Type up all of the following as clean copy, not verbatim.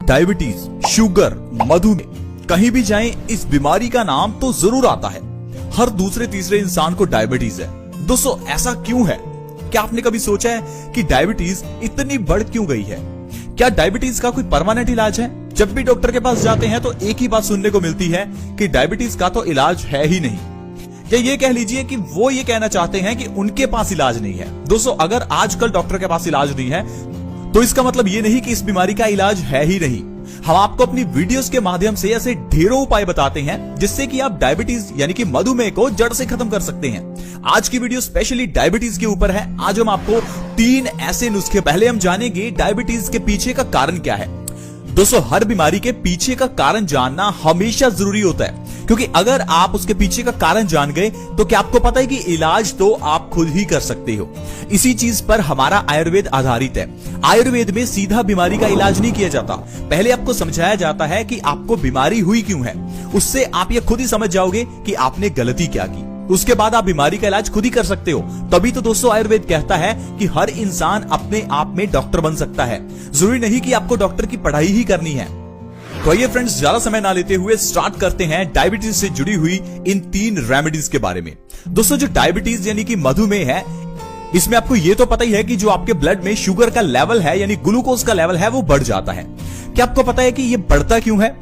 Diabetes, sugar, मधुमेह, कहीं भी जाएं इस बीमारी का नाम तो जरूर आता है। हर दूसरे तीसरे इंसान को डायबिटीज है। दोस्तों ऐसा क्यों है? क्या आपने कभी सोचा है कि डायबिटीज इतनी बढ़ क्यों गई है? क्या डायबिटीज का कोई परमानेंट इलाज है? जब भी डॉक्टर के पास जाते हैं तो एक ही बात सुनने को मिलती है कि डायबिटीज का तो इलाज है ही नहीं, या ये कह लीजिए कि वो ये कहना चाहते हैं कि उनके पास इलाज नहीं है। दोस्तों अगर आजकल डॉक्टर के पास इलाज नहीं है तो इसका मतलब ये नहीं कि इस बीमारी का इलाज है ही नहीं। हम आपको अपनी वीडियोस के माध्यम से ऐसे ढेरों उपाय बताते हैं जिससे कि आप डायबिटीज यानी कि मधुमेह को जड़ से खत्म कर सकते हैं। आज की वीडियो स्पेशली डायबिटीज के ऊपर है। आज हम आपको 3 ऐसे नुस्खे, पहले हम जानेंगे डायबिटीज के पीछे का कारण क्या है। दोस्तों हर बीमारी के पीछे का कारण जानना हमेशा जरूरी होता है, क्योंकि अगर आप उसके पीछे का कारण जान गए तो क्या आपको पता है कि इलाज तो आप खुद ही कर सकते हो। इसी चीज पर हमारा आयुर्वेद आधारित है। आयुर्वेद में सीधा बीमारी का इलाज नहीं किया जाता। पहले आपको समझाया जाता है कि आपको बीमारी हुई क्यों है, उससे आप ये खुद ही समझ जाओगे कि आपने गलती क्या की। उसके बाद आप बीमारी का इलाज खुद ही कर सकते हो। तभी तो दोस्तों आयुर्वेद कहता है कि हर इंसान अपने आप में डॉक्टर बन सकता है। जरूरी नहीं कि आपको डॉक्टर की पढ़ाई ही करनी है। तो आइए फ्रेंड्स, ज्यादा समय ना लेते हुए स्टार्ट करते हैं डायबिटीज से जुड़ी हुई इन 3 रेमेडीज के बारे में। दोस्तों जो डायबिटीज यानी कि मधुमेह है, इसमें आपको ये तो पता ही है कि जो आपके ब्लड में शुगर का लेवल है यानी ग्लूकोज का लेवल है वो बढ़ जाता है। क्या आपको पता है कि ये बढ़ता क्यों है?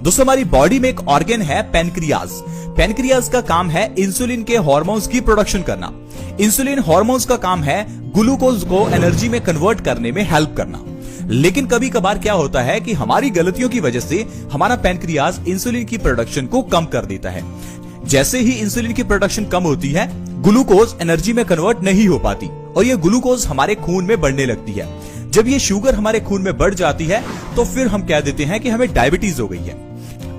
दोस्तों हमारी बॉडी में एक ऑर्गन है पैनक्रियाज। पैनक्रियाज का काम है इंसुलिन के हार्मोन्स की प्रोडक्शन करना। इंसुलिन हार्मोन्स का काम है ग्लूकोज को एनर्जी में कन्वर्ट करने में हेल्प करना। लेकिन कभी कभार क्या होता है कि हमारी गलतियों की वजह से हमारा पैनक्रियाज इंसुलिन की प्रोडक्शन को कम कर देता है। जैसे ही इंसुलिन की प्रोडक्शन कम होती है, ग्लूकोज एनर्जी में कन्वर्ट नहीं हो पाती और ये ग्लूकोज हमारे खून में बढ़ने लगती है। जब ये शुगर हमारे खून में बढ़ जाती है तो फिर हम कह देते हैं कि हमें डायबिटीज हो गई है।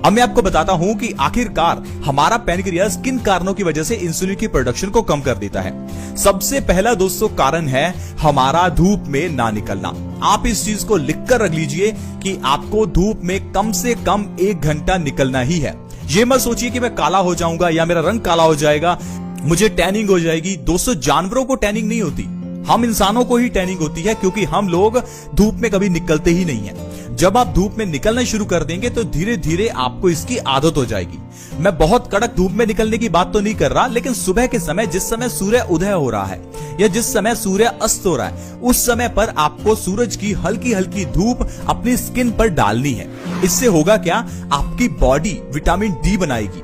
अब मैं आपको बताता हूं कि आखिरकार हमारा पैनक्रियाज किन कारणों की वजह से इंसुलिन की प्रोडक्शन को कम कर देता है। सबसे पहला दोस्तों कारण है हमारा धूप में ना निकलना। आप इस चीज को लिखकर रख लीजिए कि आपको धूप में कम से कम 1 घंटा निकलना ही है। ये मत सोचिए कि मैं काला हो जाऊंगा या मेरा रंग काला हो जाएगा, मुझे टैनिंग हो जाएगी। दोस्तों जानवरों को टैनिंग नहीं होती, हम इंसानों को ही टैनिंग होती है, क्योंकि हम लोग धूप में कभी निकलते ही नहीं है। जब आप धूप में निकलना शुरू कर देंगे तो धीरे धीरे आपको इसकी आदत हो जाएगी। मैं बहुत कड़क धूप में निकलने की बात तो नहीं कर रहा, लेकिन सुबह के समय जिस समय सूर्य उदय हो रहा है या जिस समय सूर्य अस्त हो रहा है, उस समय पर आपको सूरज की हल्की हल्की धूप अपनी स्किन पर डालनी है। इससे होगा क्या, आपकी बॉडी विटामिन डी बनाएगी।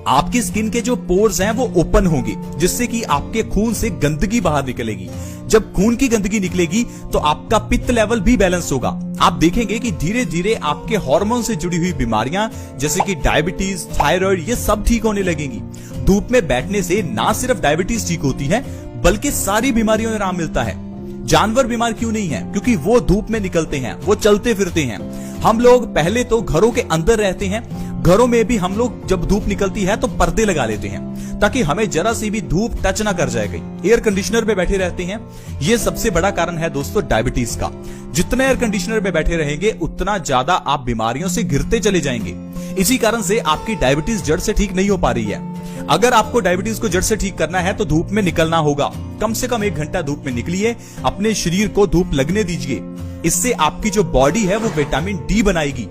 आपकी स्किन के जो पोर्स हैं वो ओपन होंगे, जिससे कि आपके खून से गंदगी बाहर निकलेगी। जब खून की गंदगी निकलेगी तो आपका पित्त लेवल भी बैलेंस होगा। आप देखेंगे कि धीरे धीरे आपके हार्मोन से जुड़ी हुई बीमारियां जैसे कि डायबिटीज, थायराइड, ये सब ठीक होने लगेंगी। धूप में बैठने से ना सिर्फ डायबिटीज ठीक होती है बल्कि सारी बीमारियों में आराम मिलता है। जानवर बीमार क्यों नहीं है? क्योंकि वो धूप में निकलते हैं, वो चलते फिरते हैं। हम लोग पहले तो घरों के अंदर रहते हैं, घरों में भी हम लोग जब धूप निकलती है तो पर्दे लगा लेते हैं ताकि हमें जरा सी भी धूप टच ना कर जाए। एयर कंडीशनर में बैठे रहते हैं। ये सबसे बड़ा कारण है दोस्तों डायबिटीज का। जितना एयर कंडीशनर में बैठे रहेंगे उतना ज्यादा आप बीमारियों से घिरते चले जाएंगे। इसी कारण से आपकी डायबिटीज जड़ से ठीक नहीं हो पा रही है। अगर आपको डायबिटीज को जड़ से ठीक करना है तो धूप में निकलना होगा। कम से कम 1 घंटा धूप में निकलिए, अपने शरीर को धूप लगने दीजिए। इससे आपकी जो बॉडी है वो विटामिन डी बनाएगी।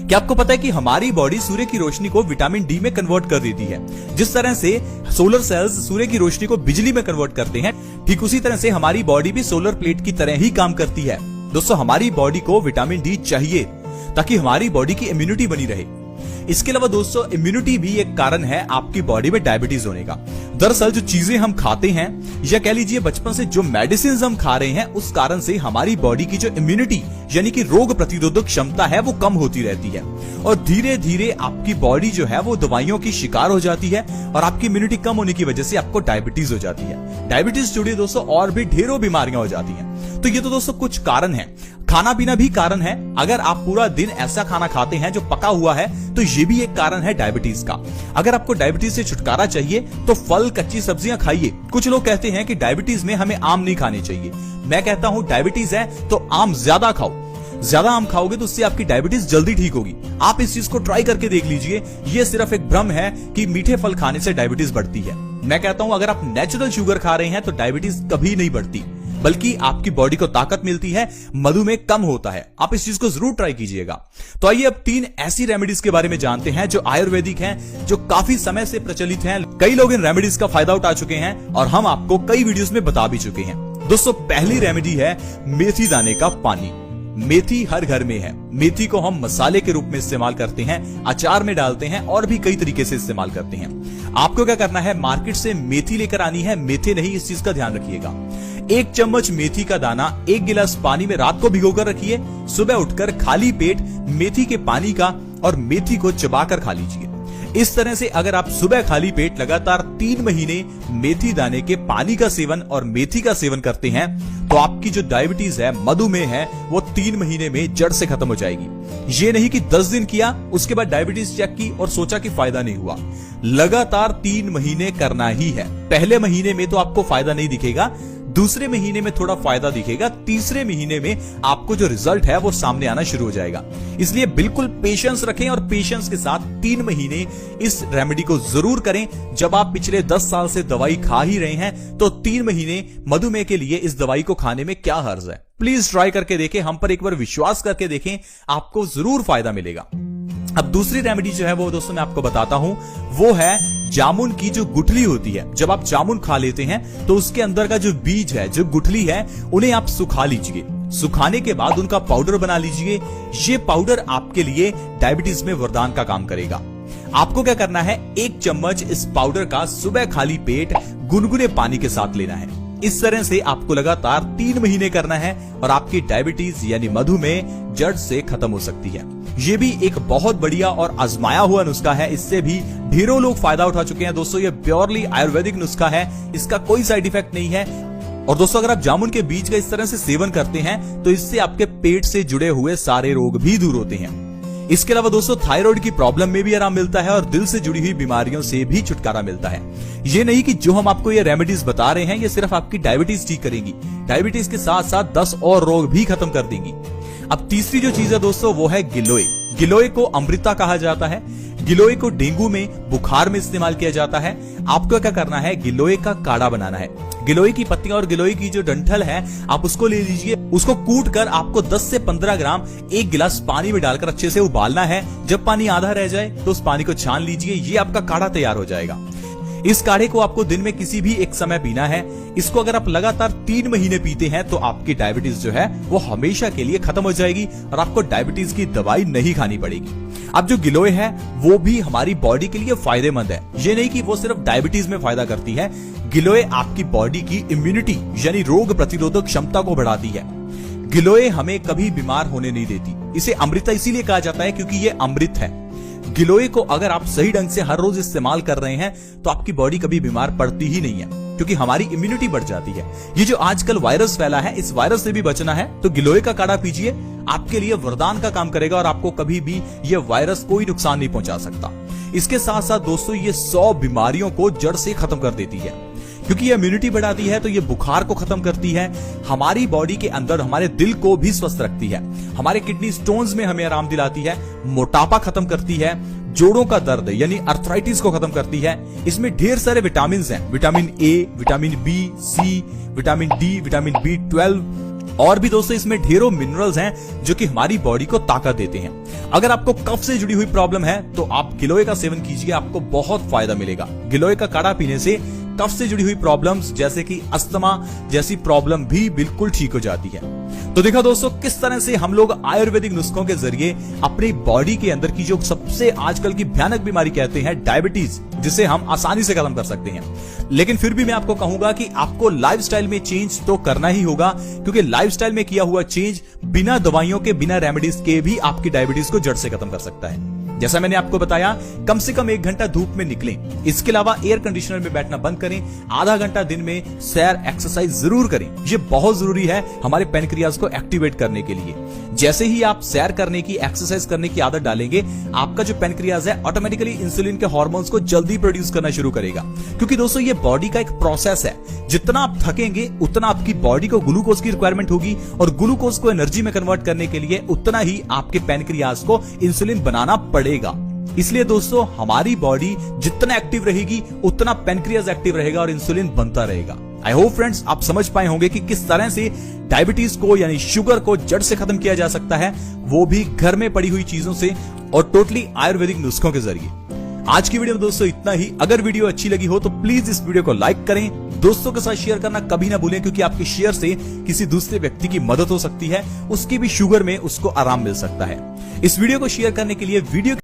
क्या आपको पता है कि हमारी बॉडी सूर्य की रोशनी को विटामिन डी में कन्वर्ट कर देती है? जिस तरह से सोलर सेल्स सूर्य की रोशनी को बिजली में कन्वर्ट करते हैं, ठीक उसी तरह से हमारी बॉडी भी सोलर प्लेट की तरह ही काम करती है। दोस्तों हमारी बॉडी को विटामिन डी चाहिए ताकि हमारी बॉडी की इम्यूनिटी बनी रहे। इसके अलावा दोस्तों इम्यूनिटी भी एक कारण है आपकी बॉडी में डायबिटीज होने का। दरअसल जो चीजें हम खाते हैं या कह लीजिए बचपन से जो मेडिसिन हम खा रहे हैं, उस कारण से हमारी बॉडी की जो इम्यूनिटी यानी कि रोग प्रतिरोधक क्षमता है वो कम होती रहती है और धीरे धीरे आपकी बॉडी जो है वो दवाइयों की शिकार हो जाती है और आपकी इम्यूनिटी कम होने की वजह से आपको डायबिटीज हो जाती है। डायबिटीज जुड़ी दोस्तों और भी ढेरों बीमारियां हो जाती हैं। तो ये तो दोस्तों कुछ कारण है। खाना पीना भी कारण है। अगर आप पूरा दिन ऐसा खाना खाते हैं जो पका हुआ है तो ये भी एक कारण है डायबिटीज का। अगर आपको डायबिटीज से छुटकारा चाहिए तो फल, कच्ची सब्जियां खाइए। कुछ लोग कहते हैं कि डायबिटीज में हमें आम नहीं खाने चाहिए। मैं कहता हूं डायबिटीज है तो आम ज्यादा खाओ। ज्यादा आम खाओगे तो उससे आपकी डायबिटीज जल्दी ठीक होगी। आप इस चीज को ट्राई करके देख लीजिए। ये सिर्फ एक भ्रम है कि मीठे फल खाने से डायबिटीज बढ़ती है। मैं कहता हूं अगर आप नेचुरल शुगर खा रहे हैं तो डायबिटीज कभी नहीं बढ़ती, बल्कि आपकी बॉडी को ताकत मिलती है, मधुमेह कम होता है। आप इस चीज को जरूर ट्राई कीजिएगा। तो आइए अब 3 ऐसी रेमेडीज के बारे में जानते हैं जो आयुर्वेदिक हैं, जो काफी समय से प्रचलित हैं। कई लोग इन रेमेडीज का फायदा उठा चुके हैं और हम आपको कई वीडियोस में बता भी चुके हैं। दोस्तों, पहली रेमेडी है मेथी दाने का पानी। मेथी हर घर में है। मेथी को हम मसाले के रूप में इस्तेमाल करते हैं, अचार में डालते हैं और भी कई तरीके से इस्तेमाल करते हैं। आपको क्या करना है, मार्केट से मेथी लेकर आनी है, मेथे नहीं, इस चीज का ध्यान रखिएगा। 1 चम्मच मेथी का दाना 1 गिलास पानी में रात को भिगोकर रखिए। सुबह उठकर खाली पेट मेथी के पानी का और मेथी को चबाकर खा लीजिए। इस तरह से अगर आप सुबह खाली पेट लगातार 3 महीने मेथी दाने के पानी का सेवन और मेथी का सेवन करते हैं तो आपकी जो डायबिटीज है, मधुमेह है, वो 3 महीने में जड़ से खत्म हो जाएगी। ये नहीं कि 10 दिन किया उसके बाद डायबिटीज चेक की और सोचा कि फायदा नहीं हुआ। लगातार 3 महीने करना ही है। पहले महीने में तो आपको फायदा नहीं दिखेगा, दूसरे महीने में थोड़ा फायदा दिखेगा, तीसरे महीने में आपको जो रिजल्ट है वो सामने आना शुरू हो जाएगा। इसलिए बिल्कुल पेशेंस रखें और पेशेंस के साथ 3 महीने इस रेमेडी को जरूर करें। जब आप पिछले 10 साल से दवाई खा ही रहे हैं तो 3 महीने मधुमेह के लिए इस दवाई को खाने में क्या हर्ज है। प्लीज ट्राई करके देखें, हम पर एक बार विश्वास करके देखें, आपको जरूर फायदा मिलेगा। अब दूसरी रेमेडी जो है वो दोस्तों मैं आपको बताता हूं, वो है जामुन की जो गुठली होती है। जब आप जामुन खा लेते हैं तो उसके अंदर का जो बीज है, जो गुठली है, उन्हें आप सुखा लीजिए। सुखाने के बाद उनका पाउडर बना लीजिए। ये पाउडर आपके लिए डायबिटीज में वरदान का काम करेगा। आपको क्या करना है, 1 चम्मच इस पाउडर का सुबह खाली पेट गुनगुने पानी के साथ लेना है। इस तरह से आपको लगातार 3 महीने करना है और आपकी डायबिटीज यानी मधुमेह जड़ से खत्म हो सकती है। ये भी एक बहुत बढ़िया और आजमाया हुआ नुस्खा है। इससे भी ढेरों लोग फायदा उठा चुके हैं। दोस्तों, ये प्योरली आयुर्वेदिक नुस्खा है, इसका कोई साइड इफेक्ट नहीं है। और दोस्तों, अगर आप जामुन के बीज का इस तरह से सेवन करते हैं तो इससे आपके पेट से जुड़े हुए सारे रोग भी दूर होते हैं। इसके अलावा दोस्तों, थायराइड की प्रॉब्लम में भी आराम मिलता है और दिल से जुड़ी हुई बीमारियों से भी छुटकारा मिलता है। ये नहीं कि जो हम आपको ये रेमेडीज बता रहे हैं ये सिर्फ आपकी डायबिटीज ठीक करेंगी, डायबिटीज के साथ साथ 10 और रोग भी खत्म कर देंगी। अब तीसरी जो चीज है दोस्तों वो है गिलोय। गिलोय को अमृता कहा जाता है। गिलोय को डेंगू में, बुखार में इस्तेमाल किया जाता है। आपको क्या करना है, गिलोय का काढ़ा बनाना है। गिलोय की पत्तियां और गिलोय की जो डंठल है आप उसको ले लीजिए। उसको कूट कर आपको 10 से 15 ग्राम 1 गिलास पानी में डालकर अच्छे से उबालना है। जब पानी आधा रह जाए तो उस पानी को छान लीजिए। ये आपका काढ़ा तैयार हो जाएगा। इस काढ़े को आपको दिन में किसी भी एक समय पीना है। इसको अगर आप लगातार 3 महीने पीते हैं तो आपकी डायबिटीज जो है वो हमेशा के लिए खत्म हो जाएगी और आपको डायबिटीज की दवाई नहीं खानी पड़ेगी। अब जो गिलोय है वो भी हमारी बॉडी के लिए फायदेमंद है। ये नहीं कि वो सिर्फ डायबिटीज में फायदा करती है। गिलोय आपकी बॉडी की इम्यूनिटी यानी रोग प्रतिरोधक क्षमता को बढ़ाती है। गिलोय हमें कभी बीमार होने नहीं देती। इसे अमृता इसीलिए कहा जाता है क्योंकि ये अमृत है। गिलोय को अगर आप सही ढंग से हर रोज इस्तेमाल कर रहे हैं तो आपकी बॉडी कभी बीमार पड़ती ही नहीं है, क्योंकि हमारी इम्यूनिटी बढ़ जाती है। ये जो आजकल वायरस फैला है, इस वायरस से भी बचना है तो गिलोय का काढ़ा पीजिए। आपके लिए वरदान का काम करेगा और आपको कभी भी ये वायरस कोई नुकसान नहीं पहुंचा सकता। इसके साथ साथ दोस्तों ये 100 बीमारियों को जड़ से खत्म कर देती है। क्योंकि ये इम्यूनिटी बढ़ाती है तो ये बुखार को खत्म करती है, हमारी बॉडी के अंदर हमारे दिल को भी स्वस्थ रखती है, हमारे किडनी स्टोन्स में हमें आराम दिलाती है, मोटापा खत्म करती है, जोड़ों का दर्द यानी अर्थराइटिस को खत्म करती है। इसमें ढेर सारे विटामिन हैं, vitamin A, vitamin B, C, vitamin D, vitamin B12 और भी दोस्तों इसमें ढेरों मिनरल्स हैं जो कि हमारी बॉडी को ताकत देते हैं। अगर आपको कफ से जुड़ी हुई प्रॉब्लम है तो आप गिलोय का सेवन कीजिए, आपको बहुत फायदा मिलेगा। गिलोय का काढ़ा पीने से कफ से जुड़ी हुई प्रॉब्लम्स जैसे कि अस्थमा जैसी प्रॉब्लम भी बिल्कुल ठीक हो जाती है। तो देखा दोस्तों किस तरह से हम लोग आयुर्वेदिक नुस्खों के जरिए अपनी बॉडी के अंदर की जो सबसे आजकल की भयानक बीमारी कहते हैं डायबिटीज, जिसे हम आसानी से खत्म कर सकते हैं। लेकिन फिर भी मैं आपको कहूंगा कि आपको लाइफस्टाइल में चेंज तो करना ही होगा, क्योंकि लाइफस्टाइल में किया हुआ चेंज बिना दवाइयों के, बिना रेमेडीज के भी आपकी डायबिटीज को जड़ से खत्म कर सकता है। जैसा मैंने आपको बताया, कम से कम 1 घंटा धूप में निकलें। इसके अलावा एयर कंडीशनर में बैठना बंद करें। आधा घंटा दिन में सैर, एक्सरसाइज जरूर करें। ये बहुत जरूरी है हमारे पैनक्रियाज को एक्टिवेट करने के लिए। जैसे ही आप सैर करने की, एक्सरसाइज करने की आदत डालेंगे, आपका जो पैनक्रियाज है ऑटोमेटिकली इंसुलिन के हार्मोन्स को जल्दी प्रोड्यूस करना शुरू करेगा। क्योंकि दोस्तों ये बॉडी का एक प्रोसेस है। जितना आप थकेंगे उतना आपकी बॉडी को ग्लूकोज की रिक्वायरमेंट होगी और ग्लूकोज को एनर्जी में कन्वर्ट करने के लिए उतना ही आपके पैनक्रियाज को इंसुलिन बनाना पड़ेगा। इसलिए दोस्तों हमारी बॉडी जितना एक्टिव रहेगी उतना पैनक्रियाज एक्टिव रहेगा और इंसुलिन बनता रहेगा। आई होप फ्रेंड्स आप समझ पाए होंगे कि किस तरह से डायबिटीज को यानी शुगर को जड़ से खत्म किया जा सकता है, वो भी घर में पड़ी हुई चीजों से और टोटली आयुर्वेदिक नुस्खों के जरिए। आज की वीडियो में दोस्तों इतना ही। अगर वीडियो अच्छी लगी हो तो प्लीज इस वीडियो को लाइक करें, दोस्तों के साथ शेयर करना कभी ना भूलें, क्योंकि आपके शेयर से किसी दूसरे व्यक्ति की मदद हो सकती है, उसकी भी शुगर में उसको आराम मिल सकता है। इस वीडियो को शेयर करने के लिए वीडियो